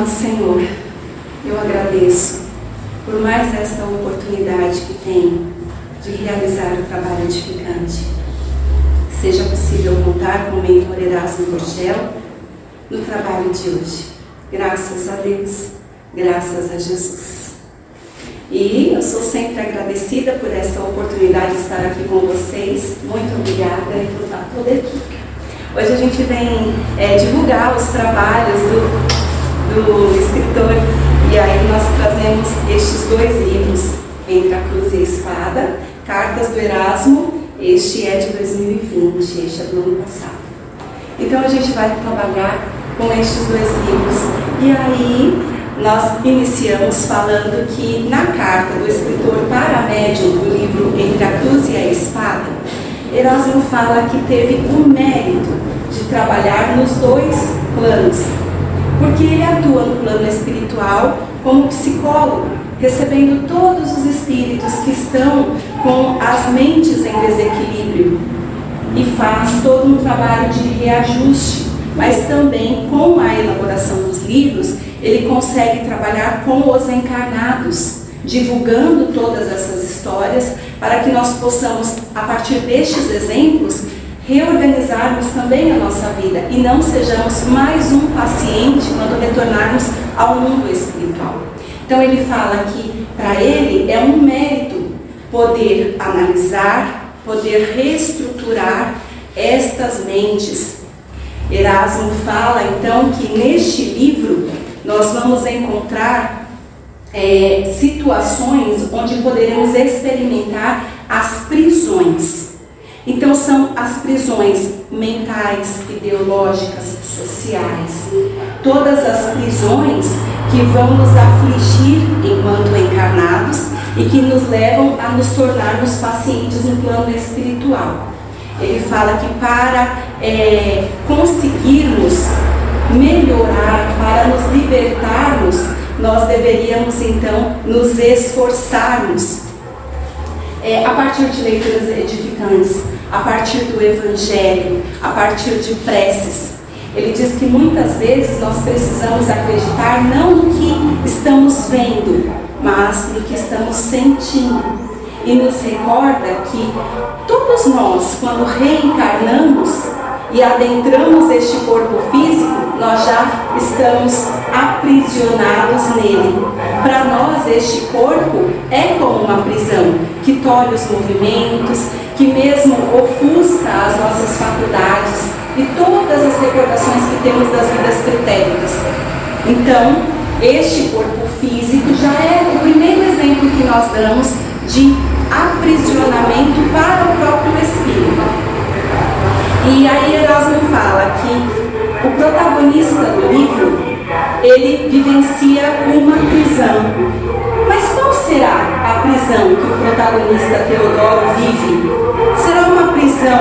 Amado Senhor, eu agradeço por mais esta oportunidade que tenho de realizar o trabalho edificante. Seja possível contar com o mentor Erasmo Gurgel no trabalho de hoje. Graças a Deus, graças a Jesus. E eu sou sempre agradecida por essa oportunidade de estar aqui com vocês. Muito obrigada e por toda a equipe. Hoje a gente vem divulgar os trabalhos do escritor, e aí nós trazemos estes dois livros, Entre a Cruz e a Espada, Cartas do Erasmo. Este é de 2020, este é do ano passado. Então a gente vai trabalhar com estes dois livros, e aí nós iniciamos falando que na carta do escritor para a médium do livro Entre a Cruz e a Espada, Erasmo fala que teve o mérito de trabalhar nos dois planos, porque ele atua no plano espiritual como psicólogo, recebendo todos os espíritos que estão com as mentes em desequilíbrio, e faz todo um trabalho de reajuste, mas também com a elaboração dos livros, ele consegue trabalhar com os encarnados, divulgando todas essas histórias, para que nós possamos, a partir destes exemplos, reorganizarmos também a nossa vida e não sejamos mais um paciente quando retornarmos ao mundo espiritual. Então ele fala que para ele é um mérito poder analisar, poder reestruturar estas mentes. Erasmo fala então que neste livro nós vamos encontrar situações onde poderemos experimentar as prisões. Então são as prisões mentais, ideológicas, sociais, todas as prisões que vão nos afligir enquanto encarnados e que nos levam a nos tornarmos pacientes no plano espiritual. Ele fala que para conseguirmos melhorar, para nos libertarmos, nós deveríamos então nos esforçarmos a partir de leituras edificantes, a partir do Evangelho, a partir de preces. Ele diz que muitas vezes nós precisamos acreditar não no que estamos vendo, mas no que estamos sentindo. E nos recorda que todos nós, quando reencarnamos e adentramos este corpo físico, nós já estamos aprisionados nele. Para nós, este corpo é como uma prisão, que tolhe os movimentos, que mesmo ofusca as nossas faculdades e todas as recordações que temos das vidas pretéritas. Então, este corpo físico já é o primeiro exemplo que nós damos de aprisionamento para o próprio espírito. E aí Erasmo fala que o protagonista do livro, ele vivencia uma prisão. Mas qual será a prisão que o protagonista Teodoro vive? Será uma prisão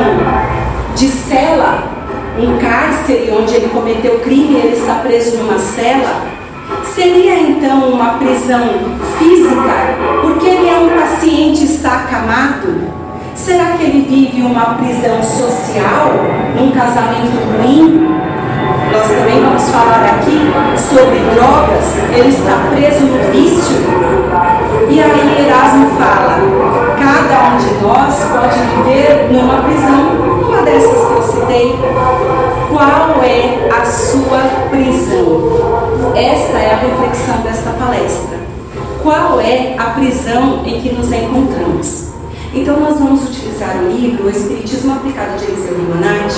de cela, um cárcere onde ele cometeu crime e ele está preso numa cela? Seria então uma prisão física, porque ele é um paciente e está acamado? Será que ele vive uma prisão social, num casamento ruim? Nós também vamos falar aqui sobre drogas, ele está preso no vício. E aí Erasmo fala, cada um de nós pode viver numa prisão, uma dessas que eu citei. Qual é a sua prisão? Esta é a reflexão desta palestra. Qual é a prisão em que nos encontramos? Então nós vamos utilizar o livro O Espiritismo Aplicado de Eliseu Limonati,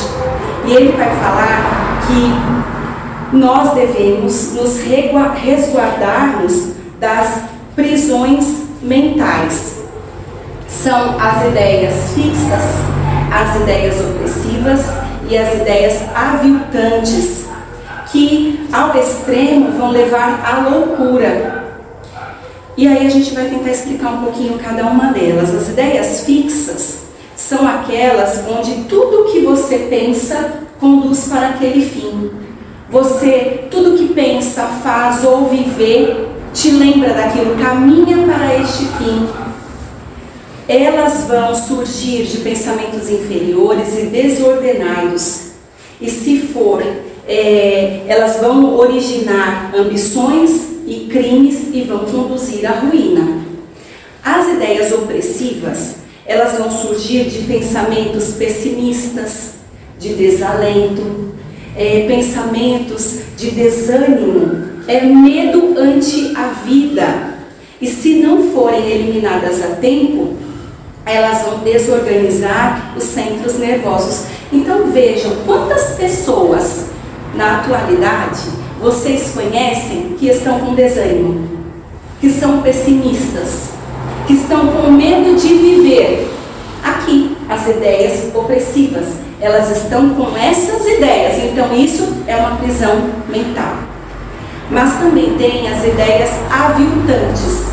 e ele vai falar que nós devemos nos resguardarmos das prisões mentais. São as ideias fixas, as ideias opressivas e as ideias aviltantes, que ao extremo vão levar à loucura. E aí a gente vai tentar explicar um pouquinho cada uma delas. As ideias fixas são aquelas onde tudo que você pensa conduz para aquele fim. Tudo que pensa, faz ou viver, te lembra daquilo, caminha para este fim. Elas vão surgir de pensamentos inferiores e desordenados. E se for elas vão originar ambições e crimes e vão conduzir à ruína. As ideias opressivas, elas vão surgir de pensamentos pessimistas, de desalento, pensamentos de desânimo, medo ante a vida. E se não forem eliminadas a tempo, elas vão desorganizar os centros nervosos. Então vejam, quantas pessoas na atualidade vocês conhecem que estão com desânimo, que são pessimistas, que estão com medo de viver. Aqui, as ideias opressivas, elas estão com essas ideias, então isso é uma prisão mental. Mas também tem as ideias aviltantes.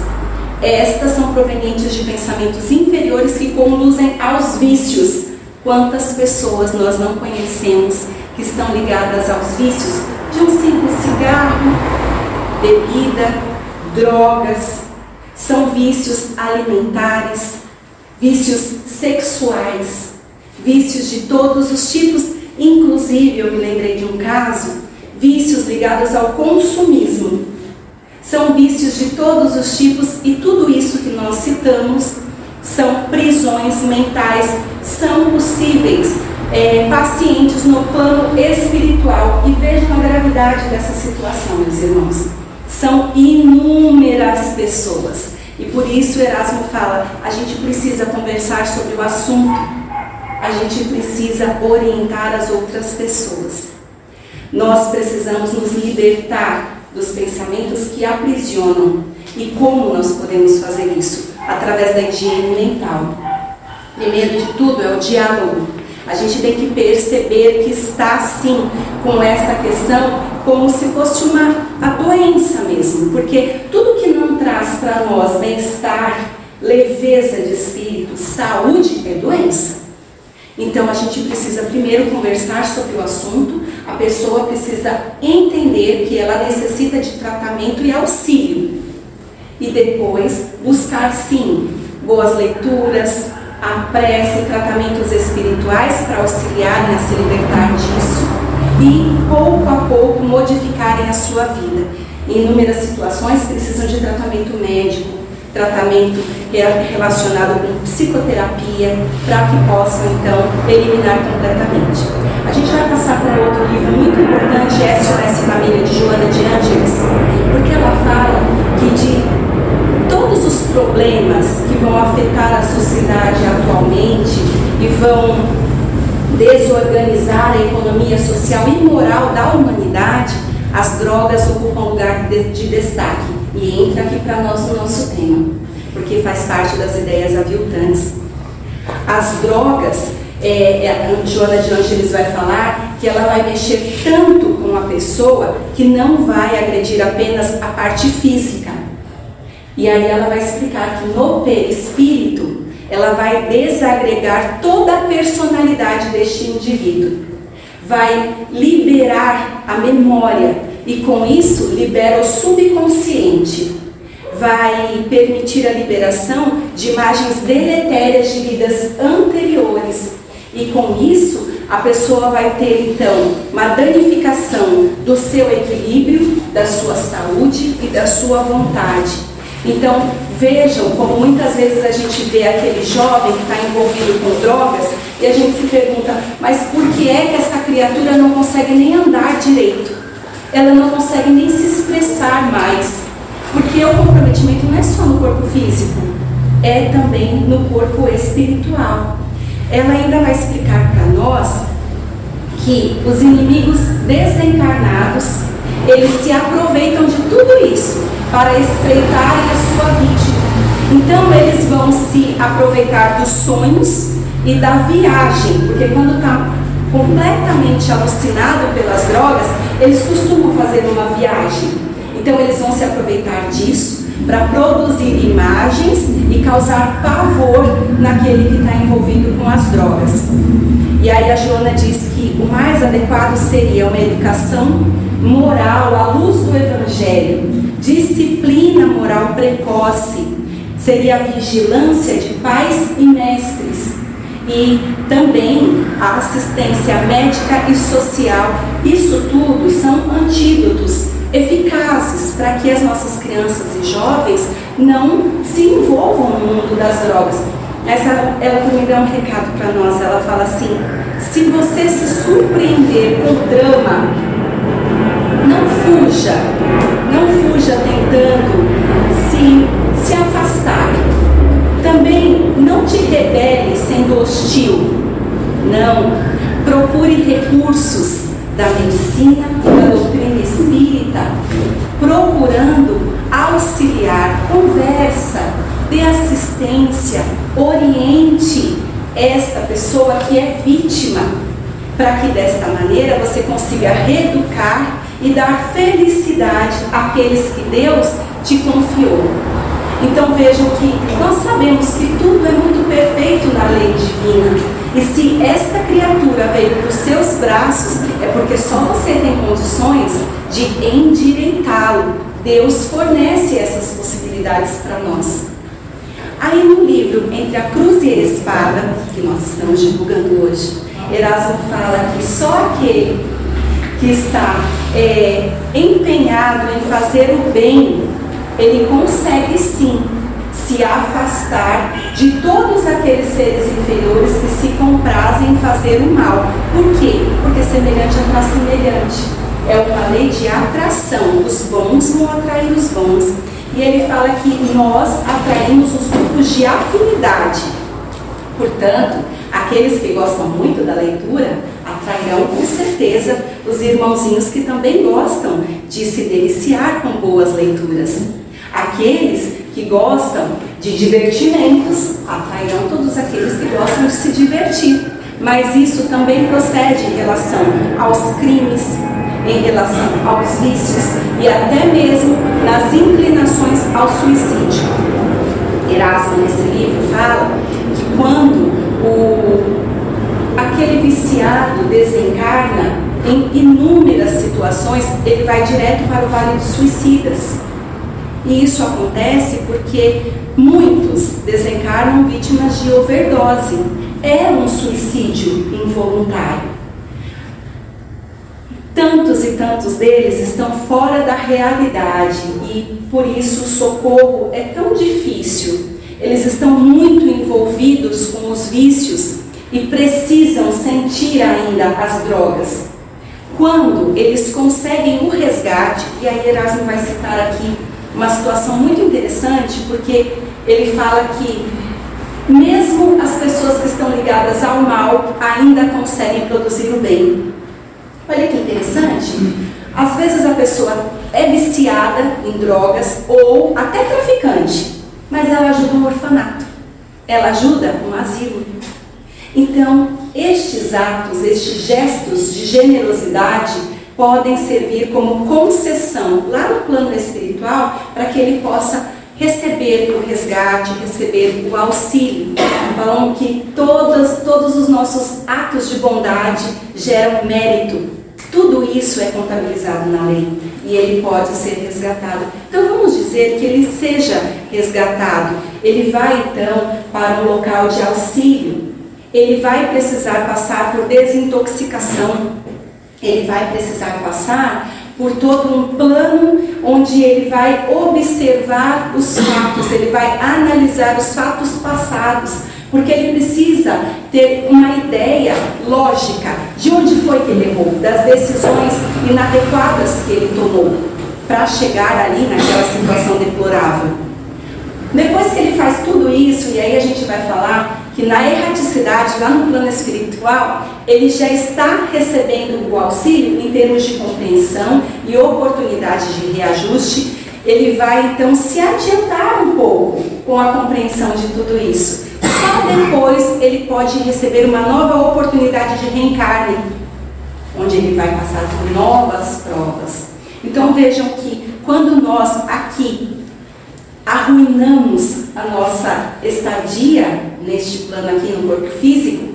Estas são provenientes de pensamentos inferiores que conduzem aos vícios. Quantas pessoas nós não conhecemos que estão ligadas aos vícios de um simples cigarro, bebida, drogas? São vícios alimentares, vícios sexuais, vícios de todos os tipos. Inclusive, eu me lembrei de um caso, vícios ligados ao consumismo. São vícios de todos os tipos e tudo isso que nós citamos são prisões mentais, são possíveis pacientes no plano espiritual. E vejam a gravidade dessa situação, meus irmãos. São inúmeras pessoas. E por isso Erasmo fala, a gente precisa conversar sobre o assunto. A gente precisa orientar as outras pessoas. Nós precisamos nos libertar dos pensamentos que aprisionam. E como nós podemos fazer isso? Através da higiene mental. Primeiro de tudo é o diálogo. A gente tem que perceber que está sim com essa questão como se fosse a doença mesmo. Porque tudo que não traz para nós bem-estar, leveza de espírito, saúde, é doença. Então a gente precisa primeiro conversar sobre o assunto, a pessoa precisa entender que ela necessita de tratamento e auxílio. E depois buscar sim boas leituras, a prece, tratamentos espirituais para auxiliarem a se libertar disso e pouco a pouco modificarem a sua vida. Em inúmeras situações precisam de tratamento médico, tratamento relacionado com psicoterapia, para que possam então eliminar completamente. A gente vai passar por um outro livro muito importante, SOS Família, de Joana de Ângeles, porque ela fala que de todos os problemas que vão afetar a sociedade atualmente e vão desorganizar a economia social e moral da humanidade, as drogas ocupam lugar de destaque. E entra aqui para nós no nosso tema, porque faz parte das ideias aviltantes. As drogas, a Joana de Ângeles vai falar que ela vai mexer tanto com a pessoa que não vai agredir apenas a parte física. E aí ela vai explicar que no perispírito ela vai desagregar toda a personalidade deste indivíduo, vai liberar a memória e com isso libera o subconsciente, vai permitir a liberação de imagens deletérias de vidas anteriores e com isso a pessoa vai ter então uma danificação do seu equilíbrio, da sua saúde e da sua vontade. Então, vejam como muitas vezes a gente vê aquele jovem que está envolvido com drogas e a gente se pergunta, mas por que é que essa criatura não consegue nem andar direito? Ela não consegue nem se expressar mais. Porque o comprometimento não é só no corpo físico, é também no corpo espiritual. Ela ainda vai explicar para nós que os inimigos desencarnados, eles se aproveitam de tudo isso para espreitarem a sua vítima. Então eles vão se aproveitar dos sonhos e da viagem, porque quando está completamente alucinado pelas drogas, eles costumam fazer uma viagem. Então eles vão se aproveitar disso para produzir imagens e causar pavor naquele que está envolvido com as drogas. E aí a Joana diz que o mais adequado seria uma educação moral à luz do Evangelho, disciplina moral precoce, seria a vigilância de pais e mestres. e também a assistência médica e social. Isso tudo são antídotos eficazes para que as nossas crianças e jovens não se envolvam no mundo das drogas. Ela também dá um recado para nós. Ela fala assim: se você se surpreender com o drama, não fuja tentando se afastar. Também não te rebele sendo hostil. Não, procure recursos da medicina, da doutrina espírita, procurando auxiliar, conversa, dê assistência, oriente esta pessoa que é vítima, para que desta maneira você consiga reeducar e dar felicidade àqueles que Deus te confiou. Então vejam que nós sabemos que tudo é muito perfeito na lei divina. E se esta criatura veio para os seus braços, é porque só você tem condições de endireitá-lo. Deus fornece essas possibilidades para nós. Aí no livro Entre a Cruz e a Espada, que nós estamos divulgando hoje, Erasmo fala que só aquele que está empenhado em fazer o bem, ele consegue sim se afastar de todos aqueles seres inferiores que se comprazem em fazer o mal. Por quê? Porque semelhante atrai semelhante. É uma lei de atração. Os bons vão atrair os bons. E ele fala que nós atraímos os grupos de afinidade. Portanto, aqueles que gostam muito da leitura atrairão com certeza os irmãozinhos que também gostam de se deliciar com boas leituras. Aqueles que gostam de divertimentos atrairão todos aqueles que gostam de se divertir. Mas isso também procede em relação aos crimes, em relação aos vícios e até mesmo nas inclinações ao suicídio. Erasmo, nesse livro, fala que quando aquele viciado desencarna em inúmeras situações, ele vai direto para o Vale dos Suicidas. E isso acontece porque muitos desencarnam vítimas de overdose. É um suicídio involuntário. Tantos e tantos deles estão fora da realidade e por isso o socorro é tão difícil. Eles estão muito envolvidos com os vícios e precisam sentir ainda as drogas. Quando eles conseguem o resgate, e aí Erasmo vai citar aqui uma situação muito interessante, porque ele fala que mesmo as pessoas que estão ligadas ao mal ainda conseguem produzir o bem. Olha que interessante. Às vezes a pessoa é viciada em drogas ou até traficante, mas ela ajuda um orfanato, ela ajuda um asilo. Então, estes atos, estes gestos de generosidade podem servir como concessão lá no plano espiritual para que ele possa receber o resgate, receber o auxílio. Falam que todos os nossos atos de bondade geram mérito. Tudo isso é contabilizado na lei e ele pode ser resgatado. Então vamos dizer que ele seja resgatado. Ele vai então para um local de auxílio. Ele vai precisar passar por desintoxicação. Ele vai precisar passar por todo um plano onde ele vai observar os fatos, ele vai analisar os fatos passados, porque ele precisa ter uma ideia lógica de onde foi que ele errou, das decisões inadequadas que ele tomou para chegar ali naquela situação deplorável. Depois que ele faz tudo isso, e aí a gente vai falar que na erraticidade, lá no plano espiritual, ele já está recebendo o auxílio em termos de compreensão e oportunidade de reajuste. Ele vai então se adiantar um pouco com a compreensão de tudo isso. Só depois ele pode receber uma nova oportunidade de reencarne, onde ele vai passar por novas provas. Então vejam que quando nós aqui arruinamos a nossa estadia neste plano aqui no corpo físico,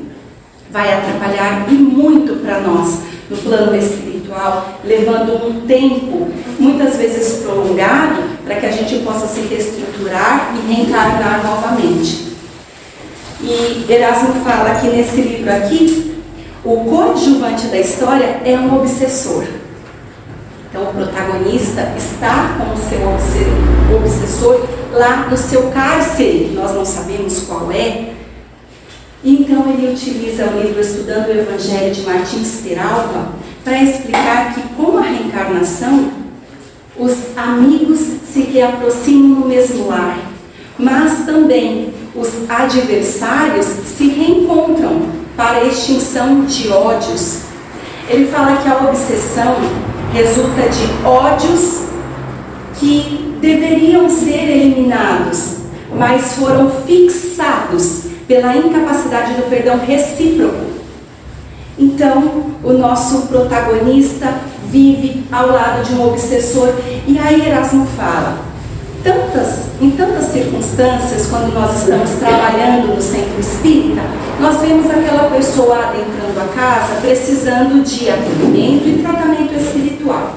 vai atrapalhar e muito para nós no plano espiritual, levando um tempo muitas vezes prolongado para que a gente possa se reestruturar e reencarnar novamente. E Erasmo fala que nesse livro aqui, o coadjuvante da história é um obsessor. Então o protagonista está com o seu obsessor lá no seu cárcere, nós não sabemos qual é. Então ele utiliza o livro Estudando o Evangelho de Martins Peralva para explicar que com a reencarnação, os amigos se reaproximam no mesmo lar, mas também os adversários se reencontram para a extinção de ódios. Ele fala que a obsessão resulta de ódios que deveriam ser eliminados, mas foram fixados pela incapacidade do perdão recíproco. Então, o nosso protagonista vive ao lado de um obsessor. E aí Erasmo fala, em tantas circunstâncias, quando nós estamos trabalhando no centro espírita, nós vemos aquela pessoa adentrando a casa precisando de acolhimento e tratamento espiritual.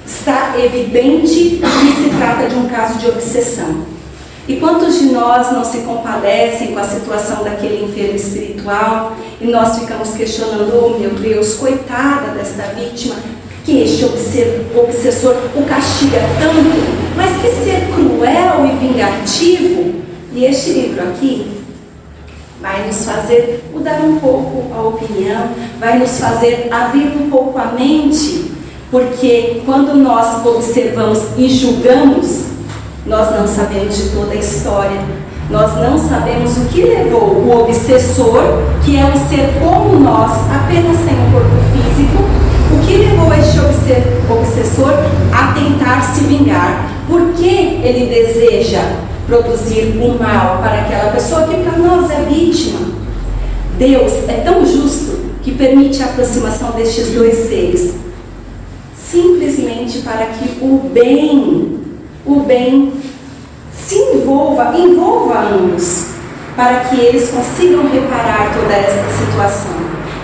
Está evidente que se trata de um caso de obsessão. E quantos de nós não se compadecem com a situação daquele enfermo espiritual e nós ficamos questionando, oh meu Deus, coitada desta vítima, que este obsessor o castiga tanto, mas que ser cruel e vingativo. E este livro aqui vai nos fazer mudar um pouco a opinião, vai nos fazer abrir um pouco a mente, porque quando nós observamos e julgamos, nós não sabemos de toda a história, nós não sabemos o que levou o obsessor, que é um ser como nós, apenas sem um corpo físico, o que levou este obsessor a tentar se vingar. Por que ele deseja produzir o mal para aquela pessoa que para nós é vítima? Deus é tão justo que permite a aproximação destes dois seres, simplesmente para que o bem se envolva ambos, para que eles consigam reparar toda esta situação.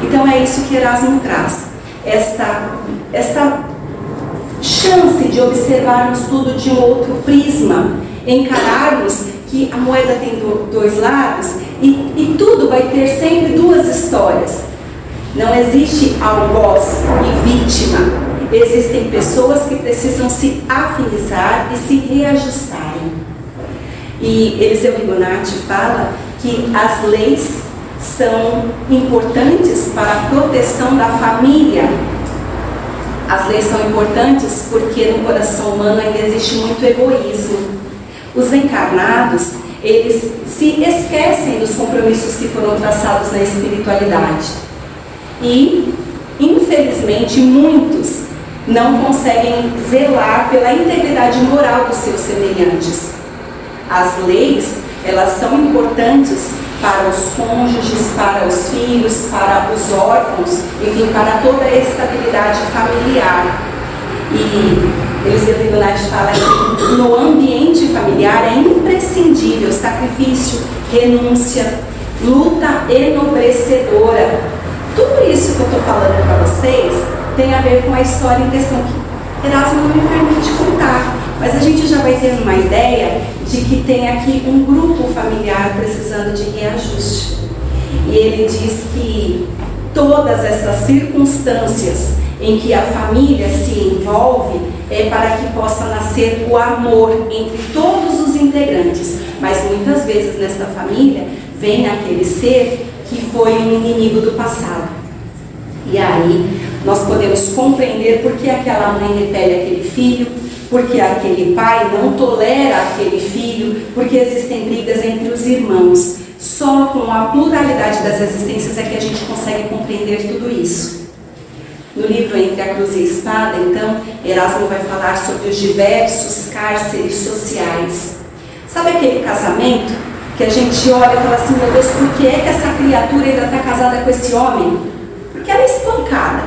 Então é isso que Erasmo traz, esta chance de observarmos tudo de um outro prisma, encararmos que a moeda tem dois lados e tudo vai ter sempre duas histórias. Não existe algoz e vítima. Existem pessoas que precisam se afinizar e se reajustarem. E Eliseu Rigonati fala que as leis são importantes para a proteção da família. As leis são importantes porque no coração humano ainda existe muito egoísmo. Os encarnados, eles se esquecem dos compromissos que foram traçados na espiritualidade. E, infelizmente, muitos não conseguem zelar pela integridade moral dos seus semelhantes. As leis, elas são importantes para os cônjuges, para os filhos, para os órfãos, enfim, para toda a estabilidade familiar. E Eliseu Rigonati fala que no ambiente familiar é imprescindível sacrifício, renúncia, luta enobrecedora. Tudo isso que eu estou falando para vocês tem a ver com a história em questão que Erasmo não me permite contar, mas a gente já vai ter uma ideia de que tem aqui um grupo familiar precisando de reajuste. E ele diz que todas essas circunstâncias em que a família se envolve é para que possa nascer o amor entre todos os integrantes, mas muitas vezes nesta família vem aquele ser que foi um inimigo do passado. E aí nós podemos compreender por que aquela mãe repele aquele filho, porque aquele pai não tolera aquele filho, porque existem brigas entre os irmãos. Só com a pluralidade das existências é que a gente consegue compreender tudo isso. No livro Entre a Cruz e a Espada, então, Erasmo vai falar sobre os diversos cárceres sociais. Sabe aquele casamento que a gente olha e fala assim, meu Deus, por que é que essa criatura ainda está casada com esse homem? Porque ela é espancada.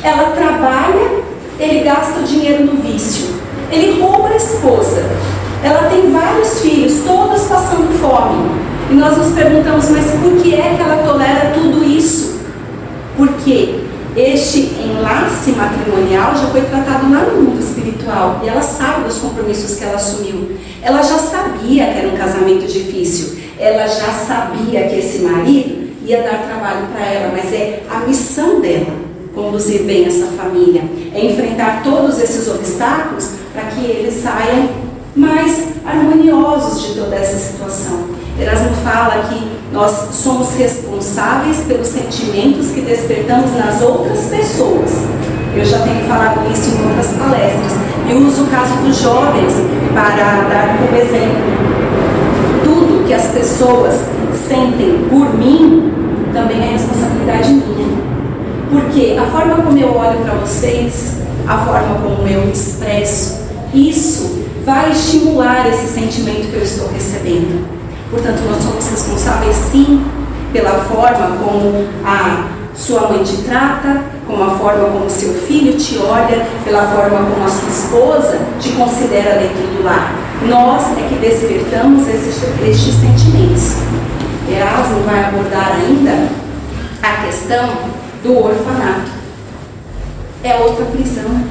Ela trabalha, ele gasta o dinheiro no vício. Ele rouba a esposa. Ela tem vários filhos, todos passando fome. E nós nos perguntamos, mas por que é que ela tolera tudo isso? Porque este enlace matrimonial já foi tratado lá no mundo espiritual. E ela sabe dos compromissos que ela assumiu. Ela já sabia que era um casamento difícil. ela já sabia que esse marido ia dar trabalho para ela, mas é a missão dela conduzir bem essa família, é enfrentar todos esses obstáculos para que eles saiam mais harmoniosos de toda essa situação. Erasmo fala que nós somos responsáveis pelos sentimentos que despertamos nas outras pessoas. Eu já tenho falado isso em outras palestras. E uso o caso dos jovens para dar como exemplo. Tudo que as pessoas sentem por mim também é responsabilidade minha. Porque a forma como eu olho para vocês, a forma como eu expresso, isso vai estimular esse sentimento que eu estou recebendo. Portanto, nós somos responsáveis sim pela forma como a sua mãe te trata, como a forma como seu filho te olha, pela forma como a sua esposa te considera dentro do lar. Nós é que despertamos estes sentimentos. Erasmo vai abordar ainda a questão do orfanato. É outra prisão.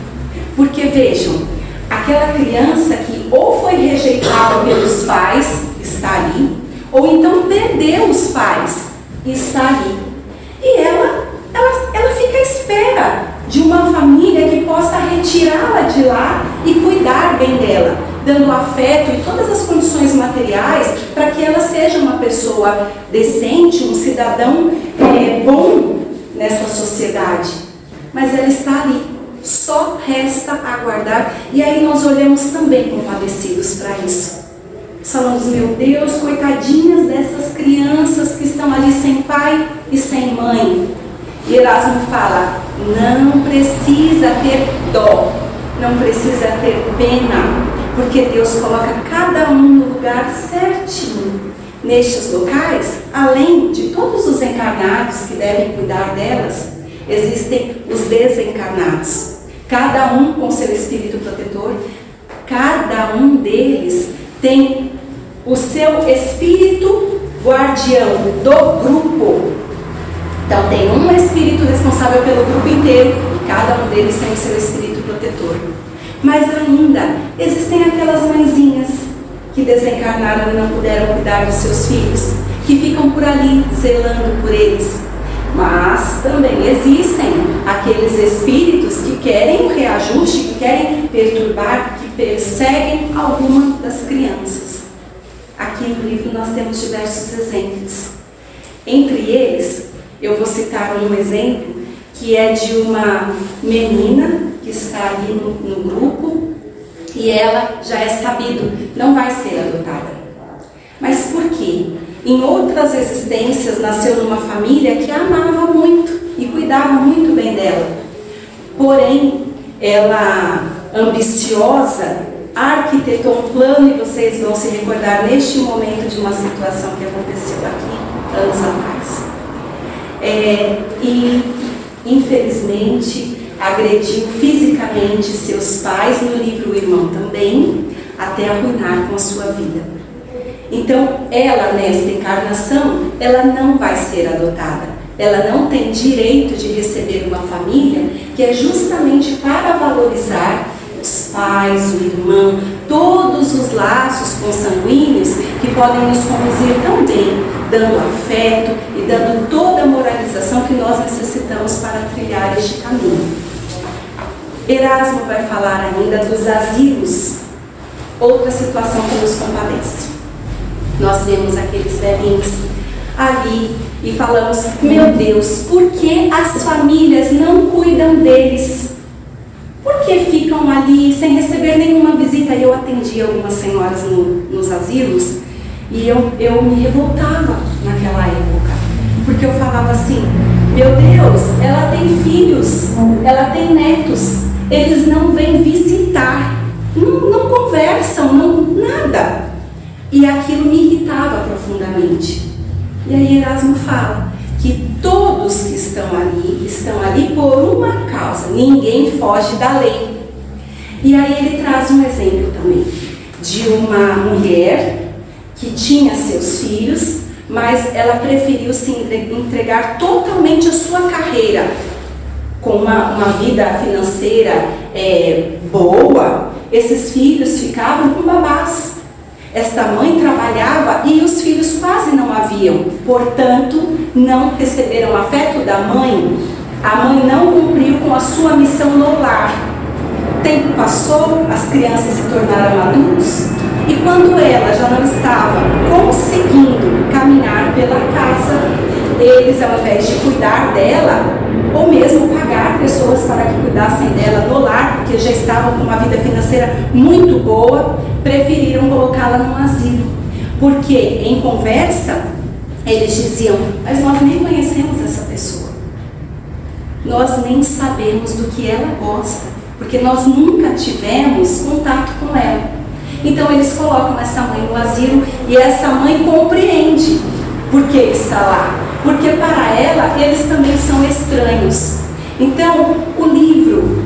Porque vejam, aquela criança que ou foi rejeitada pelos pais, está ali, ou então perdeu os pais, está ali. E ela fica à espera de uma família que possa retirá-la de lá e cuidar bem dela, dando afeto e todas as condições materiais para que ela seja uma pessoa decente, um cidadão bom nessa sociedade. Mas ela está ali, só resta aguardar. E aí nós olhamos também compadecidos para isso. Falamos, meu Deus, coitadinhas dessas crianças que estão ali sem pai e sem mãe. E Erasmo fala, não precisa ter dó, não precisa ter pena, porque Deus coloca cada um no lugar certinho. Nestes locais, além de todos os encarnados que devem cuidar delas, existem os desencarnados, cada um com seu espírito protetor, cada um deles tem o seu espírito guardião do grupo. Então tem um espírito responsável pelo grupo inteiro e cada um deles tem o seu espírito protetor. Mas ainda existem aquelas mãezinhas que desencarnaram e não puderam cuidar dos seus filhos, que ficam por ali zelando por eles. Mas também existem aqueles espíritos que querem o reajuste, que querem perturbar, que perseguem alguma das crianças. Aqui no livro nós temos diversos exemplos. Entre eles, eu vou citar um exemplo que é de uma menina que está ali no grupo e ela já é sabido, não vai ser adotada. Mas por quê? Em outras existências nasceu numa família que a amava muito e cuidava muito bem dela. Porém, ela, ambiciosa, arquitetou um plano, e vocês vão se recordar neste momento de uma situação que aconteceu aqui anos atrás. E, infelizmente, agrediu fisicamente seus pais, no livro O Irmão também, até arruinar com a sua vida. Então, ela, nesta encarnação, ela não vai ser adotada. Ela não tem direito de receber uma família que é justamente para valorizar os pais, o irmão, todos os laços consanguíneos que podem nos conduzir tão bem, dando afeto e dando toda a moralização que nós necessitamos para trilhar este caminho. Erasmo vai falar ainda dos asilos, outra situação que nos compadece. Nós vemos aqueles velhinhos ali e falamos, meu Deus, por que as famílias não cuidam deles? Por que ficam ali sem receber nenhuma visita? Eu atendi algumas senhoras nos asilos e eu me revoltava naquela época, porque eu falava assim, meu Deus, ela tem filhos, ela tem netos, eles não vêm visitar, não conversam, nada. E aquilo me irritava profundamente. E aí Erasmo fala que todos que estão ali por uma causa, ninguém foge da lei. E aí ele traz um exemplo também de uma mulher que tinha seus filhos, mas ela preferiu se entregar totalmente à sua carreira, com uma vida financeira boa. Esses filhos ficavam com babás. Esta mãe trabalhava e os filhos quase não haviam, portanto, não receberam o afeto da mãe. A mãe não cumpriu com a sua missão no lar. O tempo passou, as crianças se tornaram adultos, e quando ela já não estava conseguindo caminhar pela casa, eles, ao invés de cuidar dela, ou mesmo pagar pessoas para que cuidassem dela no lar, porque já estavam com uma vida financeira muito boa, preferiram colocá-la num asilo. Porque em conversa, eles diziam: mas nós nem conhecemos essa pessoa. Nós nem sabemos do que ela gosta, porque nós nunca tivemos contato com ela. Então eles colocam essa mãe no asilo e essa mãe compreende por que está lá. Porque para ela, eles também são estranhos. Então, o livro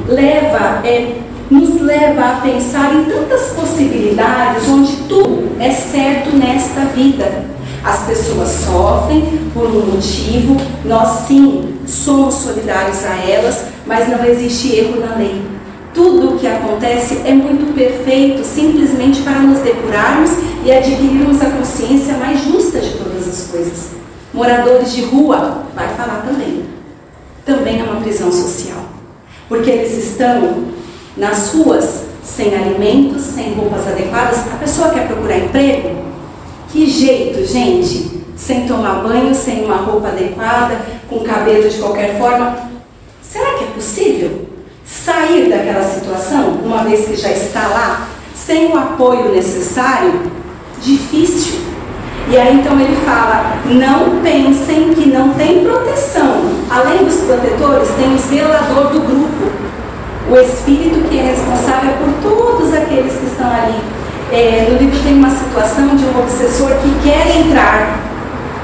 nos leva a pensar em tantas possibilidades onde tudo é certo nesta vida. As pessoas sofrem por um motivo, nós sim somos solidários a elas, mas não existe erro na lei. Tudo o que acontece é muito perfeito, simplesmente para nos depurarmos e adquirirmos a consciência mais justa de todas as coisas. Moradores de rua, vai falar também. Também é uma prisão social. Porque eles estão nas ruas sem alimentos, sem roupas adequadas. A pessoa quer procurar emprego? Que jeito, gente? Sem tomar banho, sem uma roupa adequada, com cabelo de qualquer forma. Será que é possível sair daquela situação, uma vez que já está lá, sem o apoio necessário? Difícil. E aí então ele fala: não pensem que não tem proteção. Além dos protetores, tem o zelador do grupo, o espírito que é responsável por todos aqueles que estão ali. No livro tem uma situação de um obsessor que quer entrar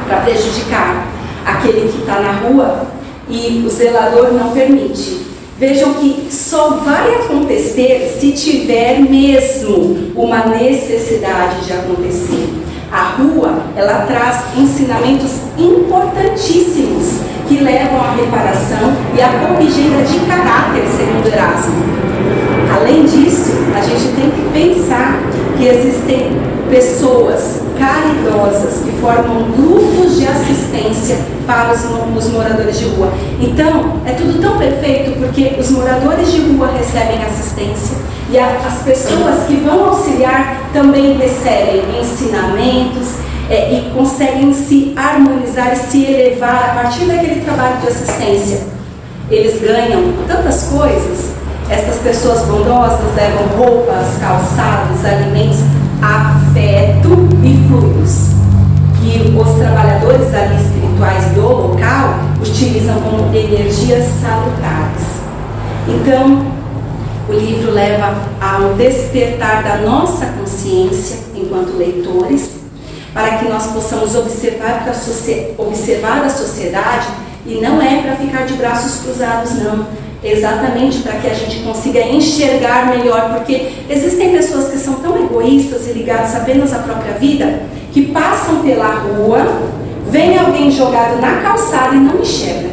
para prejudicar aquele que está na rua e o zelador não permite. Vejam que só vai acontecer se tiver mesmo uma necessidade de acontecer. A rua, ela traz ensinamentos importantíssimos que levam à reparação e à corrigenda de caráter, segundo Erasmo. Além disso, a gente tem que pensar que existem pessoas caridosas que formam grupos de assistência para os moradores de rua. Então, é tudo tão perfeito porque os moradores de rua recebem assistência e as pessoas que vão auxiliar também recebem ensinamentos e conseguem se harmonizar e se elevar a partir daquele trabalho de assistência. Eles ganham tantas coisas. Essas pessoas bondosas levam roupas, calçados, alimentos, afeto e fluidos, que os trabalhadores ali espirituais do local utilizam como energias salutares. Então, o livro leva ao despertar da nossa consciência enquanto leitores, para que nós possamos observar a sociedade, e não é para ficar de braços cruzados, não. Exatamente para que a gente consiga enxergar melhor, porque existem pessoas que são tão egoístas e ligadas apenas à própria vida, que passam pela rua, vem alguém jogado na calçada e não enxerga,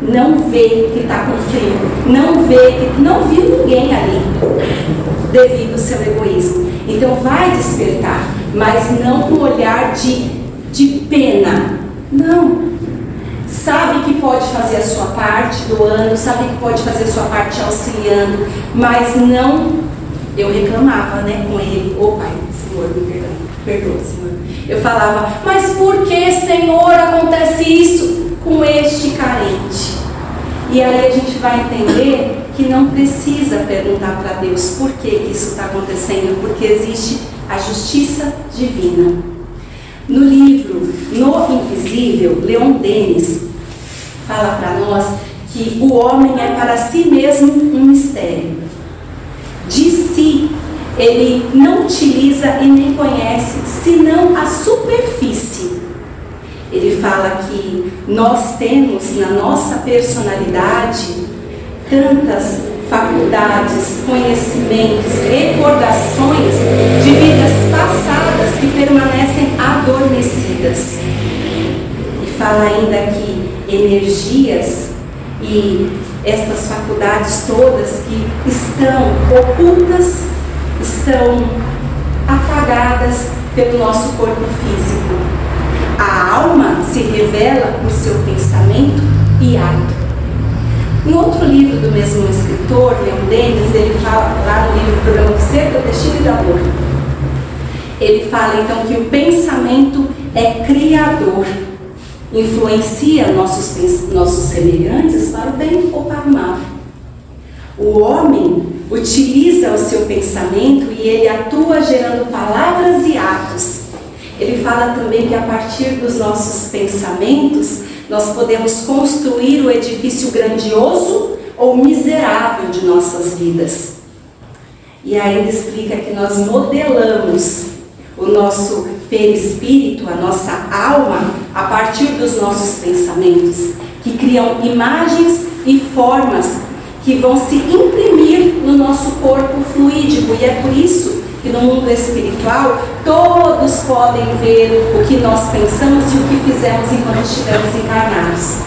não vê que está com frio, não vê que não viu ninguém ali, devido ao seu egoísmo. Então vai despertar, mas não com olhar de pena, não. Sabe que pode fazer a sua parte doando, sabe que pode fazer a sua parte auxiliando, mas não. Eu reclamava, com ele: ô Pai, Senhor, me perdoa, Senhor. Eu falava: mas por que, Senhor, acontece isso com este carente? E aí a gente vai entender que não precisa perguntar para Deus por que isso está acontecendo, porque existe a justiça divina. No livro No Invisível, Leon Denis fala para nós que o homem é para si mesmo um mistério. De si, ele não utiliza e nem conhece, senão a superfície. Ele fala que nós temos na nossa personalidade tantas faculdades, conhecimentos, recordações de vidas passadas que permanecem adormecidas. E fala ainda que energias e estas faculdades todas que estão ocultas, estão apagadas pelo nosso corpo físico. A alma se revela por seu pensamento e ato. Em outro livro do mesmo escritor, Leon Denis, ele fala lá no livro Programa do Ser, do Destino e do Amor. Ele fala então que o pensamento é criador, influencia nossos semelhantes para o bem ou para o mal. O homem utiliza o seu pensamento e ele atua gerando palavras e atos. Ele fala também que a partir dos nossos pensamentos nós podemos construir o edifício grandioso ou miserável de nossas vidas. E ainda explica que nós modelamos o nosso perispírito, a nossa alma, a partir dos nossos pensamentos, que criam imagens e formas que vão se imprimir no nosso corpo fluídico. E é por isso que no mundo espiritual todos podem ver o que nós pensamos e o que fizemos enquanto estivemos encarnados.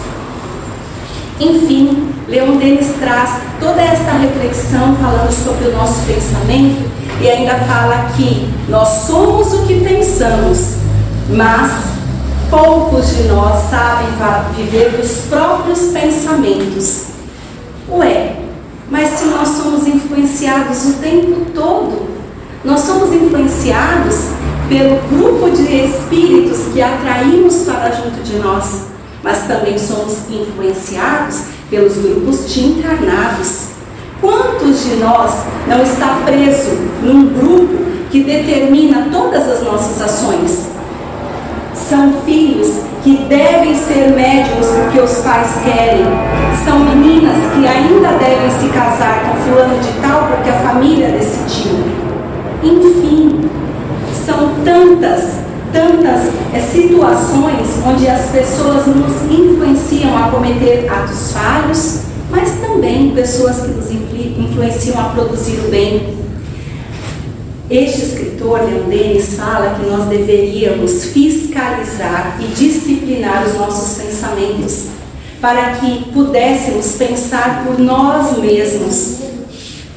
Enfim, Leon Denis traz toda esta reflexão falando sobre o nosso pensamento e ainda fala que nós somos o que pensamos, mas poucos de nós sabem viver dos próprios pensamentos. Ué, mas se nós somos influenciados o tempo todo, nós somos influenciados pelo grupo de espíritos que atraímos para junto de nós, mas também somos influenciados pelos grupos de encarnados. Quantos de nós não está preso num grupo que determina todas as nossas ações? São filhos que devem ser médicos porque os pais querem. São meninas que ainda devem se casar com fulano de tal porque a família decidiu. Enfim, são tantas situações onde as pessoas nos influenciam a cometer atos falhos, mas também pessoas que nos influenciam a produzir o bem. Este escritor, Leon Denis, fala que nós deveríamos fiscalizar e disciplinar os nossos pensamentos para que pudéssemos pensar por nós mesmos.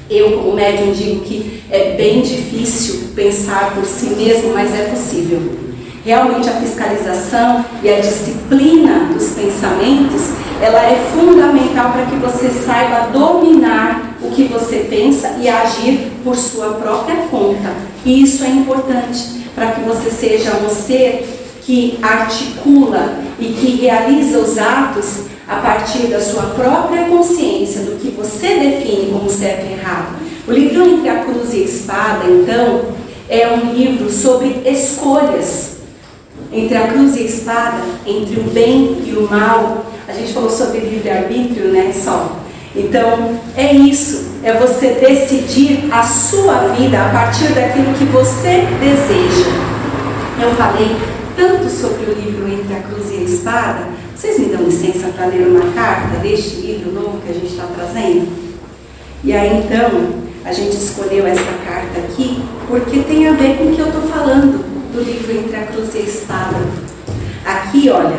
Eu, como médium, digo que é bem difícil pensar por si mesmo, mas é possível. Realmente a fiscalização e a disciplina dos pensamentos, ela é fundamental para que você saiba dominar o que você pensa e agir por sua própria conta. E isso é importante para que você seja um ser que articula e que realiza os atos a partir da sua própria consciência, do que você define como certo e errado. O livro Entre a Cruz e a Espada, então, é um livro sobre escolhas. Entre a cruz e a espada, entre o bem e o mal. A gente falou sobre livre-arbítrio, né, Sol? Então, é isso. É você decidir a sua vida a partir daquilo que você deseja. Eu falei tanto sobre o livro Entre a Cruz e a Espada. Vocês me dão licença para ler uma carta deste livro novo que a gente está trazendo? E aí, então, a gente escolheu essa carta aqui porque tem a ver com o que eu estou falando do livro Entre a Cruz e a Espada. Aqui, olha,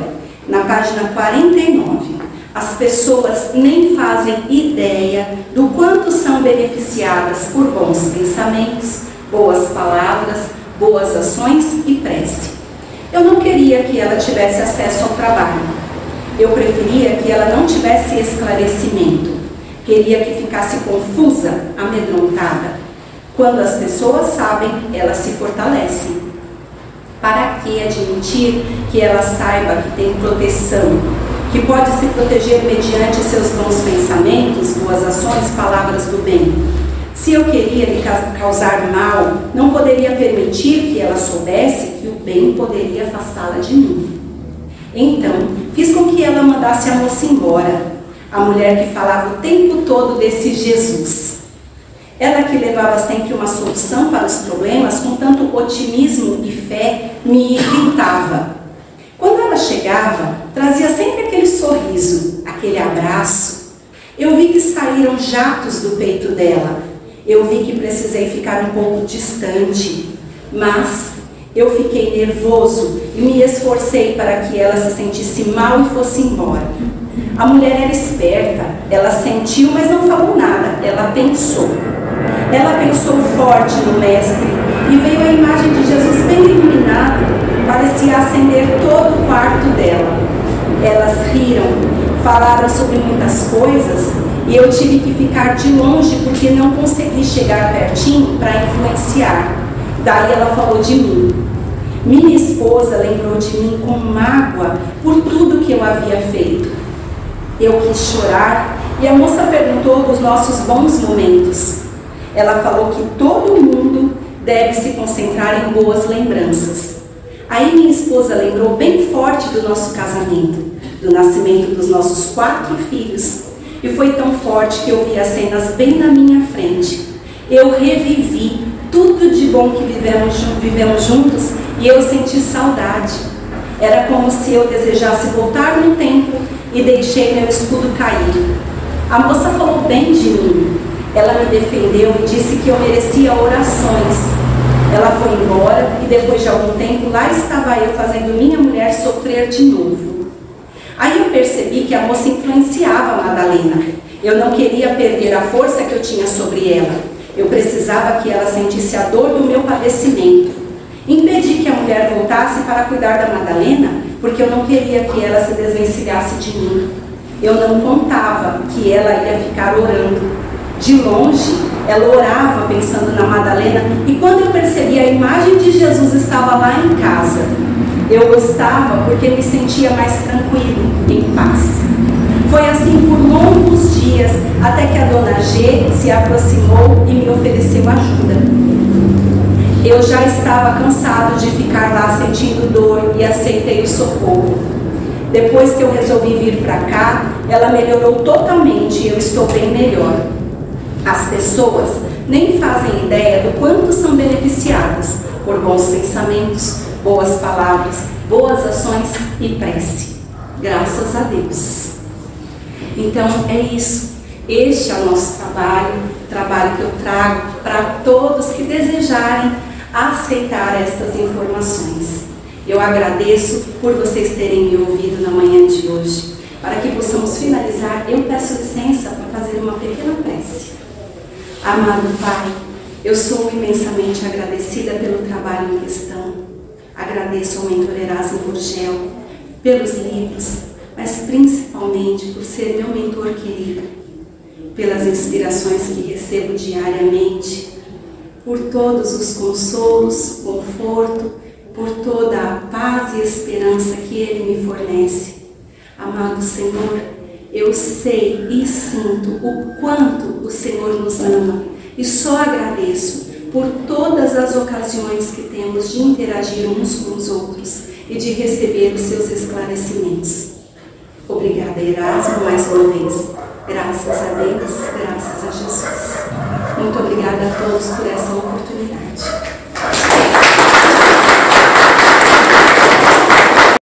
na página 49, as pessoas nem fazem ideia do quanto são beneficiadas por bons pensamentos, boas palavras, boas ações e prece. Eu não queria que ela tivesse acesso ao trabalho. Eu preferia que ela não tivesse esclarecimento. Queria que ficasse confusa, amedrontada. Quando as pessoas sabem, elas se fortalecem. Para que admitir que ela saiba que tem proteção, que pode se proteger mediante seus bons pensamentos, boas ações, palavras do bem? Se eu queria lhe causar mal, não poderia permitir que ela soubesse que o bem poderia afastá-la de mim. Então, fiz com que ela mandasse a moça embora, a mulher que falava o tempo todo desse Jesus. Ela que levava sempre uma solução para os problemas com tanto otimismo e fé, me irritava. Quando ela chegava, trazia sempre aquele sorriso, aquele abraço. Eu vi que saíram jatos do peito dela. Eu vi que precisei ficar um pouco distante, mas eu fiquei nervoso e me esforcei para que ela se sentisse mal e fosse embora. A mulher era esperta, ela sentiu, mas não falou nada, ela pensou. Ela pensou forte no mestre e veio a imagem de Jesus bem iluminada, parecia acender todo o quarto dela. Elas riram, falaram sobre muitas coisas e eu tive que ficar de longe porque não consegui chegar pertinho para influenciar. Daí ela falou de mim. Minha esposa lembrou de mim com mágoa por tudo que eu havia feito. Eu quis chorar e a moça perguntou dos nossos bons momentos. Ela falou que todo mundo deve se concentrar em boas lembranças. Aí minha esposa lembrou bem forte do nosso casamento, do nascimento dos nossos 4 filhos. E foi tão forte que eu vi as cenas bem na minha frente. Eu revivi tudo de bom que vivemos juntos e eu senti saudade. Era como se eu desejasse voltar no tempo e deixei meu escudo cair. A moça falou bem de mim. Ela me defendeu e disse que eu merecia orações. Ela foi embora e depois de algum tempo lá estava eu fazendo minha mulher sofrer de novo. Aí eu percebi que a moça influenciava a Madalena. Eu não queria perder a força que eu tinha sobre ela. Eu precisava que ela sentisse a dor do meu padecimento. Impedi que a mulher voltasse para cuidar da Madalena, porque eu não queria que ela se desvencilhasse de mim. Eu não contava que ela ia ficar orando. De longe, ela orava pensando na Madalena, e quando eu percebi a imagem de Jesus estava lá em casa, eu gostava porque me sentia mais tranquilo, em paz. Foi assim por longos dias, até que a dona G se aproximou e me ofereceu ajuda. Eu já estava cansado de ficar lá sentindo dor e aceitei o socorro. Depois que eu resolvi vir para cá, ela melhorou totalmente e eu estou bem melhor. As pessoas nem fazem ideia do quanto são beneficiadas por bons pensamentos, boas palavras, boas ações e prece. Graças a Deus. Então é isso. Este é o nosso trabalho que eu trago para todos que desejarem aceitar estas informações. Eu agradeço por vocês terem me ouvido na manhã de hoje. Para que possamos finalizar, eu peço licença para fazer uma pequena prece. Amado Pai, eu sou imensamente agradecida pelo trabalho em questão. Agradeço ao mentor Erasmo Gurgel pelos livros, mas principalmente por ser meu mentor querido, pelas inspirações que recebo diariamente, por todos os consolos, conforto, por toda a paz e esperança que Ele me fornece. Amado Senhor, eu sei e sinto o quanto o Senhor nos ama e só agradeço por todas as ocasiões que temos de interagir uns com os outros e de receber os seus esclarecimentos. Obrigada, Erasmo, mais uma vez. Graças a Deus, graças a Jesus. Muito obrigada a todos por essa oportunidade.